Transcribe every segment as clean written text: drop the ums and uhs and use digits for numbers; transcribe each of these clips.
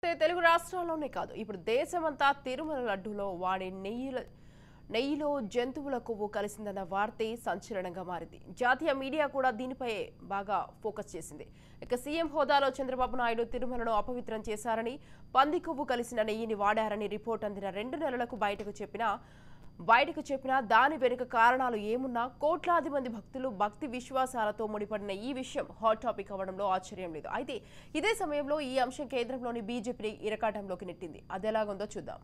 చూస్తే తెలుగు రాష్ట్రాల్లోనే కాదు ఇప్పుడు దేశమంతా తిరుమల లడ్డూలో వాడే నెయ్యిలో జంతువుల కొవ్వు కలిసిందన్న వార్తే సంచలనంగా మారింది. జాతీయ మీడియా కూడా దీనిపై బాగా ఫోకస్ చేసింది. ఇక సీఎం హోదాలో చంద్రబాబు నాయుడు తిరుమలను అపవిత్రం చేశారని, పంది కొవ్వు కలిసిన నెయ్యిని వాడారని రిపోర్ట్ అందిన 2 నెలలకు బయటకు చెప్పినా దాని వెనుక కారణాలు ఏమున్నా కోట్లాది మంది భక్తులు భక్తి విశ్వాసాలతో ముడిపడిన ఈ విషయం హాట్ టాపిక్ అవ్వడంలో ఆశ్చర్యం లేదు. అయితే ఇదే సమయంలో ఈ అంశం కేంద్రంలోని బీజేపీ ఇరకాటంలోకి నెట్టింది. అదెలాగుందో చూద్దాం.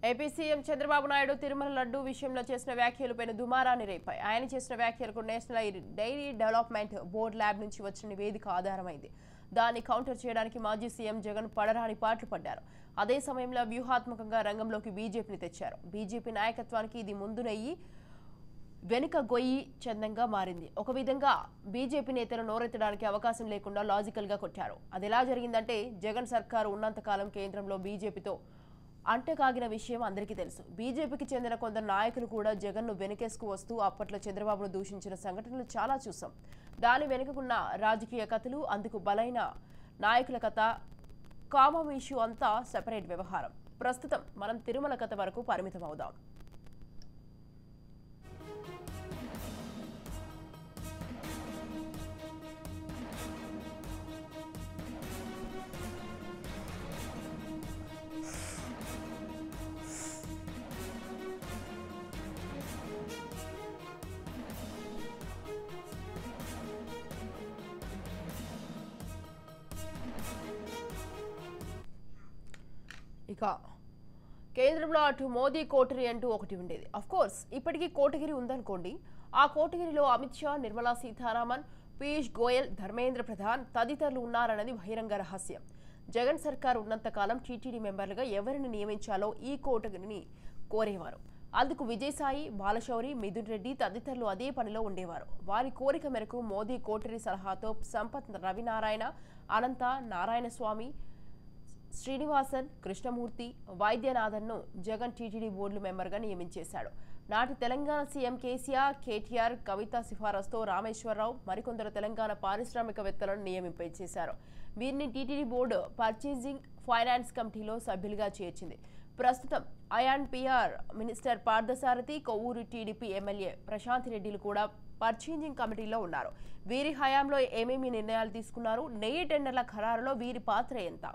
ఏపీ సీఎం చంద్రబాబు నాయుడు తిరుమల లడ్డూ విషయంలో చేసిన వ్యాఖ్యలపై దుమారాన్ని రేపాయి. ఆయన చేసిన వ్యాఖ్యలకు National Dairy Development Board lab నుంచి వచ్చిన నివేదిక ఆధారమైంది. దాన్ని కౌంటర్ చేయడానికి మాజీ సీఎం జగన్ పడరాని పాట్లు పడ్డారు. అదే సమయంలో వ్యూహాత్మకంగా రంగంలోకి బీజేపీని తెచ్చారు. బీజేపీ నాయకత్వానికి ఇది ముందు నెయ్యి వెనుక గొయ్యి చందంగా మారింది. ఒక విధంగా బీజేపీ నేతలు నోరెత్తడానికి అవకాశం లేకుండా లాజికల్ గా కొట్టారు. అదెలా జరిగిందంటే జగన్ సర్కారు ఉన్నంతకాలం కేంద్రంలో బీజేపీతో అంటకాగిన విషయం అందరికీ తెలుసు. బీజేపీకి చెందిన కొందరు నాయకులు కూడా జగన్ను వెనుకేసుకు వస్తూ అప్పట్లో చంద్రబాబును దూషించిన సంఘటనలు చాలా చూసాం. దాని వెనుకకున్న రాజకీయ కథలు, అందుకు బలైన నాయకుల కథ, కామం ఇష్యూ అంతా సెపరేట్ వ్యవహారం. ప్రస్తుతం మనం తిరుమల కథ వరకు పరిమితం అవుదాం. ఇక కేంద్రంలో అటు మోదీ కోటరీ అంటూ ఒకటి ఉండేది. కోర్స్ ఇప్పటికీ కోటగిరి ఉందనుకోండి. ఆ కోటగిరిలో అమిత్ షా, నిర్మలా సీతారామన్, పీయూష్ గోయల్, ధర్మేంద్ర ప్రధాన్ తదితరులు ఉన్నారన్నది బహిరంగ రహస్యం. జగన్ సర్కార్ ఉన్నంతకాలం టీటీడీ మెంబర్లుగా ఎవరిని నియమించాలో ఈ కోటగిరిని కోరేవారు. అందుకు విజయసాయి, బాలశౌరి, మిథున్ రెడ్డి తదితరులు అదే పనిలో ఉండేవారు. వారి కోరిక మేరకు మోదీ కోటరీ సలహాతో సంపత్ రవినారాయణ, అనంత నారాయణ స్వామి, శ్రీనివాసన్, కృష్ణమూర్తి, వైద్యనాథన్ను జగన్ టీటీడీ బోర్డు మెంబర్గా నియమించేశాడు. నాటి తెలంగాణ సీఎం కేసీఆర్, కేటీఆర్, కవిత సిఫారసుతో రామేశ్వరరావు మరికొందరు తెలంగాణ పారిశ్రామికవేత్తలను నియమింపచేశారు. వీరిని టీటీడీ బోర్డు పర్చేజింగ్ ఫైనాన్స్ కమిటీలో సభ్యులుగా చేర్చింది. ప్రస్తుతం INPR minister Parthasarathy, Kovvur TDP MLA Prashanth రెడ్డిలు కూడా పర్చేజింగ్ కమిటీలో ఉన్నారు. వీరి హయాంలో ఏమేమి నిర్ణయాలు తీసుకున్నారు, నెయ్యి టెండర్ల ఖరారులో వీరి పాత్ర ఎంత?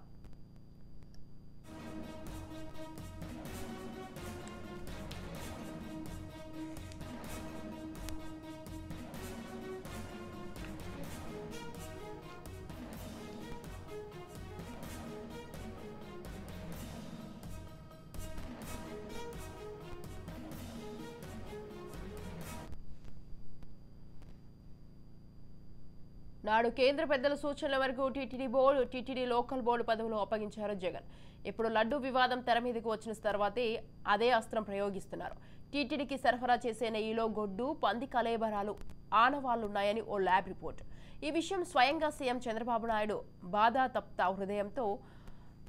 నాడు కేంద్ర పెద్దల సూచనల వరకు TTD board, TTD local board పదవులు అప్పగించారు జగన్. ఇప్పుడు లడ్డూ వివాదం తెర మీదకు వచ్చిన తర్వాతే అదే అస్త్రం ప్రయోగిస్తున్నారు. టీటీడీకి సరఫరా చేసే నెయ్యిలో గొడ్డు, పంది కలేబరాలు ఆనవాళ్లున్నాయని ఓ ల్యాబ్ రిపోర్ట్. ఈ విషయం స్వయంగా సీఎం చంద్రబాబు నాయుడు బాధాతప్త హృదయంతో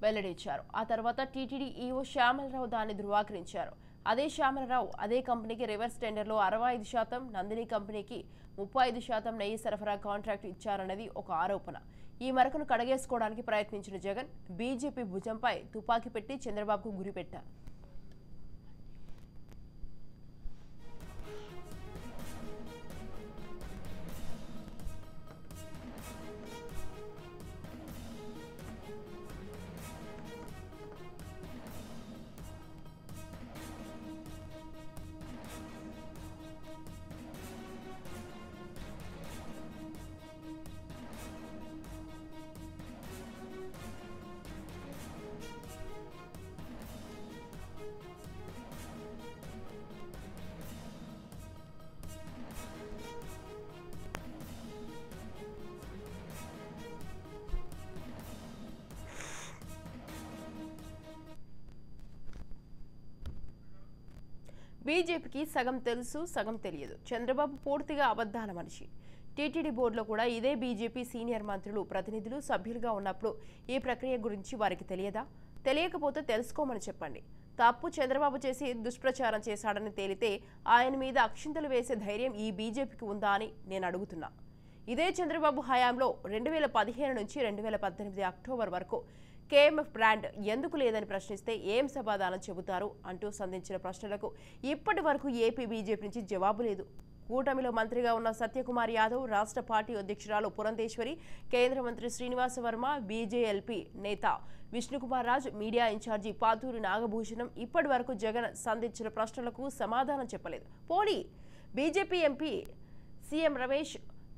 వెల్లడించారు. ఆ తర్వాత టీటీడీ ఈవో శ్యామలరావు దాన్ని ధృవీకరించారు. అదే శ్యామలరావు అదే కంపెనీకి రివర్స్ టెండర్లో 65%, నందిని కంపెనీకి 35% నెయ్యి సరఫరా కాంట్రాక్టు ఇచ్చారన్నది ఒక ఆరోపణ. ఈ మరకను కడగేసుకోవడానికి ప్రయత్నించిన జగన్ బీజేపీ భుజంపై తుపాకీ పెట్టి చంద్రబాబుకు గురిపెట్టారు. బీజేపీకి సగం తెలుసు, సగం తెలియదు. చంద్రబాబు పూర్తిగా అబద్ధాల మనిషి. టీటీడీ బోర్డులో కూడా ఇదే బీజేపీ సీనియర్ మంత్రులు, ప్రతినిధులు సభ్యులుగా ఉన్నప్పుడు ఈ ప్రక్రియ గురించి వారికి తెలియదా? తెలియకపోతే తెలుసుకోమని చెప్పండి. తప్పు చంద్రబాబు చేసి దుష్ప్రచారం చేశాడని తేలితే ఆయన మీద అక్షింతలు వేసే ధైర్యం ఈ బీజేపీకి ఉందా అని నేను అడుగుతున్నా. ఇదే చంద్రబాబు హయాంలో 2015 నుంచి 2018 అక్టోబర్ వరకు కేఎంఎఫ్ బ్రాండ్ ఎందుకు లేదని ప్రశ్నిస్తే ఏం సమాధానం చెబుతారు అంటూ సంధించిన ప్రశ్నలకు ఇప్పటి వరకు ఏపీ బీజేపీ నుంచి జవాబు లేదు. కూటమిలో మంత్రిగా ఉన్న సత్యకుమార్ యాదవ్, రాష్ట్ర పార్టీ అధ్యక్షురాలు పురంధేశ్వరి, కేంద్ర మంత్రి శ్రీనివాస వర్మ, బీజేఎల్పీ నేత విష్ణుకుమార్ రాజ్, మీడియా ఇన్ఛార్జి పాతూరి నాగభూషణం ఇప్పటి వరకు జగన్ సంధించిన ప్రశ్నలకు సమాధానం చెప్పలేదు. పోనీ బీజేపీ ఎంపీ సీఎం రమేష్,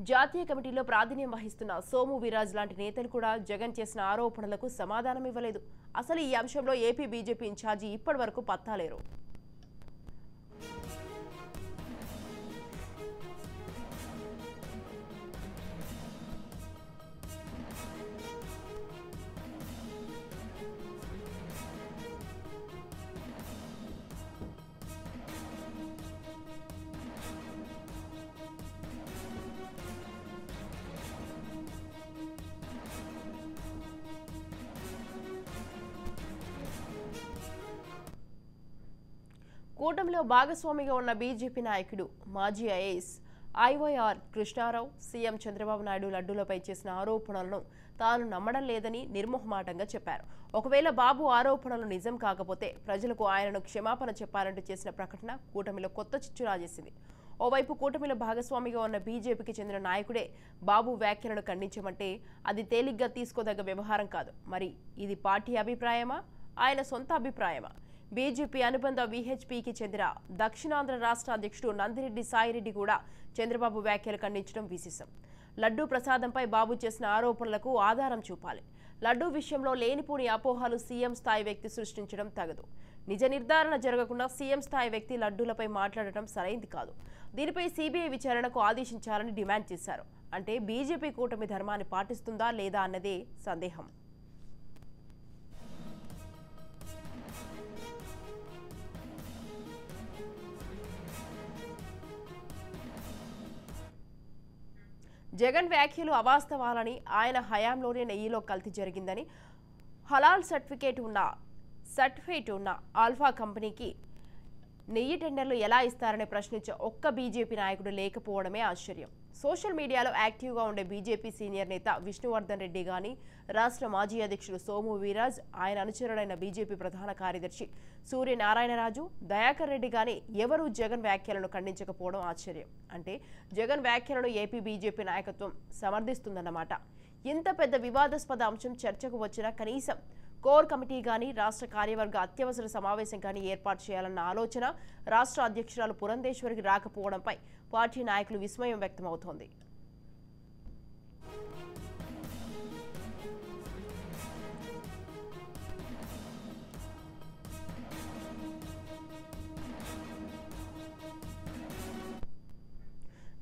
జాతీయ కమిటీలో ప్రాతినిధ్యం వహిస్తున్న సోము వీరాజ్ లాంటి నేతలు కూడా జగన్ చేసిన ఆరోపణలకు సమాధానం ఇవ్వలేదు. అసలు ఈ అంశంలో ఏపీ బీజేపీ ఇన్ఛార్జి ఇప్పటి వరకు పత్తాలేరు. కూటమిలో భాగస్వామిగా ఉన్న బీజేపీ నాయకుడు, మాజీ IAS IYR Krishna Rao CM Chandrababu Naidu లడ్డూలపై చేసిన ఆరోపణలను తాను నమ్మడం లేదని నిర్మోహమాటంగా చెప్పారు. ఒకవేళ బాబు ఆరోపణలు నిజం కాకపోతే ప్రజలకు ఆయనను క్షమాపణ చెప్పాలంటూ చేసిన ప్రకటన కూటమిలో కొత్త చిచ్చు రాజేసింది. ఓవైపు కూటమిలో భాగస్వామిగా ఉన్న బీజేపీకి చెందిన నాయకుడే బాబు వ్యాఖ్యలను ఖండించమంటే అది తేలిగ్గా తీసుకోదగ్గ వ్యవహారం కాదు. మరి ఇది పార్టీ అభిప్రాయమా, ఆయన సొంత అభిప్రాయమా? బీజేపీ అనుబంధ వీహెచ్పీకి చెందిన దక్షిణాంధ్ర రాష్ట్ర అధ్యక్షుడు నందిరెడ్డి సాయిరెడ్డి కూడా చంద్రబాబు వ్యాఖ్యలు ఖండించడం విశేషం. లడ్డూ ప్రసాదంపై బాబు చేసిన ఆరోపణలకు ఆధారం చూపాలి. లడ్డూ విషయంలో లేనిపోని అపోహలు సీఎం స్థాయి వ్యక్తి సృష్టించడం తగదు. నిజ నిర్ధారణ జరగకుండా సీఎం స్థాయి వ్యక్తి లడ్డూలపై మాట్లాడటం సరైంది కాదు. దీనిపై సీబీఐ విచారణకు ఆదేశించాలని డిమాండ్ చేశారు. అంటే బీజేపీ కూటమి ధర్మాన్ని పాటిస్తుందా లేదా అన్నదే సందేహం. జగన్ వ్యాఖ్యలు అవాస్తవాలని, ఆయన హయాంలోనే నెయ్యిలో కల్తీ జరిగిందని, హలాల్ సర్టిఫికేట్ ఉన్న ఆల్ఫా కంపెనీకి నెయ్యి టెండర్లు ఎలా ఇస్తారని ప్రశ్నించే ఒక్క బీజేపీ నాయకుడు లేకపోవడమే ఆశ్చర్యం. సోషల్ మీడియాలో యాక్టివ్గా ఉండే బీజేపీ సీనియర్ నేత విష్ణువర్ధన్ రెడ్డి గాని, రాష్ట్ర మాజీ అధ్యక్షుడు సోము వీరాజ్, ఆయన అనుచరుడైన బీజేపీ ప్రధాన కార్యదర్శి సూర్యనారాయణరాజు, దయాకర్ రెడ్డి గాని ఎవరూ జగన్ వ్యాఖ్యలను ఖండించకపోవడం ఆశ్చర్యం. అంటే జగన్ వ్యాఖ్యలను ఏపీ బీజేపీ నాయకత్వం సమర్థిస్తుందన్నమాట. ఇంత పెద్ద వివాదాస్పద అంశం చర్చకు వచ్చినా కనీసం కోర్ కమిటీ గాని, రాష్ట్ర కార్యవర్గ అత్యవసర సమావేశం గాని ఏర్పాటు చేయాలన్న ఆలోచన రాష్ట్ర అధ్యక్షురాలు పురంధేశ్వరికి రాకపోవడంపై పార్టీ నాయకులు విస్మయం వ్యక్తమవుతోంది.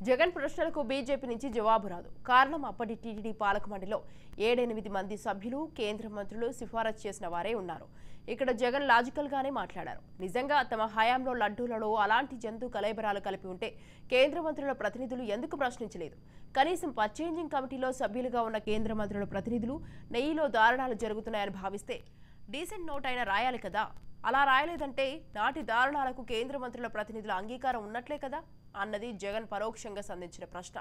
జగన్ ప్రశ్నలకు బీజేపీ నుంచి జవాబు రాదు. కారణం అప్పటి టీటీడీ పాలక మండలిలో 7-8 మంది సభ్యులు, కేంద్ర మంత్రులు సిఫారసు చేసిన వారే ఉన్నారు. ఇక్కడ జగన్ లాజికల్ గానే మాట్లాడారు. నిజంగా తమ హయాంలో లడ్డూలలో అలాంటి జంతు కలైబరాలు కలిపి ఉంటే కేంద్ర మంత్రుల ప్రతినిధులు ఎందుకు ప్రశ్నించలేదు? కనీసం పర్చేంజింగ్ కమిటీలో సభ్యులుగా ఉన్న కేంద్ర మంత్రుల ప్రతినిధులు నెయ్యిలో దారుణాలు జరుగుతున్నాయని భావిస్తే డీసెంట్ నోట్ అయినా రాయాలి కదా. అలా రాయలేదంటే నాటి దారుణాలకు కేంద్ర మంత్రుల ప్రతినిధుల అంగీకారం ఉన్నట్లే కదా అన్నది జగన్ పరోక్షంగా సంధించిన ప్రశ్న.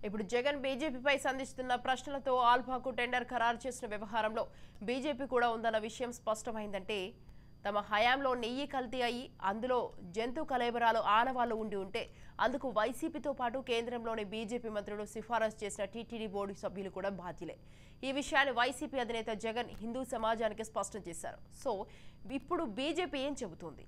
ఇప్పుడు జగన్ బీజేపీపై సంధిస్తున్న ప్రశ్నలతో ఆల్ఫాకు టెండర్ ఖరారు చేసిన వ్యవహారంలో బీజేపీ కూడా ఉందన్న విషయం స్పష్టమైందంటే తమ హయాంలో నెయ్యి కల్తీ అయ్యి అందులో జంతు కలైబరాలు ఆనవాళ్లు ఉండి ఉంటే అందుకు వైసీపీతో పాటు కేంద్రంలోని బీజేపీ మంత్రులు సిఫారసు చేసిన టీటీడీ బోర్డు సభ్యులు కూడా బాధ్యులే. ఈ విషయాన్ని వైసీపీ అధినేత జగన్ హిందూ సమాజానికి స్పష్టం చేశారు. సో ఇప్పుడు బీజేపీ ఏం చెబుతోంది?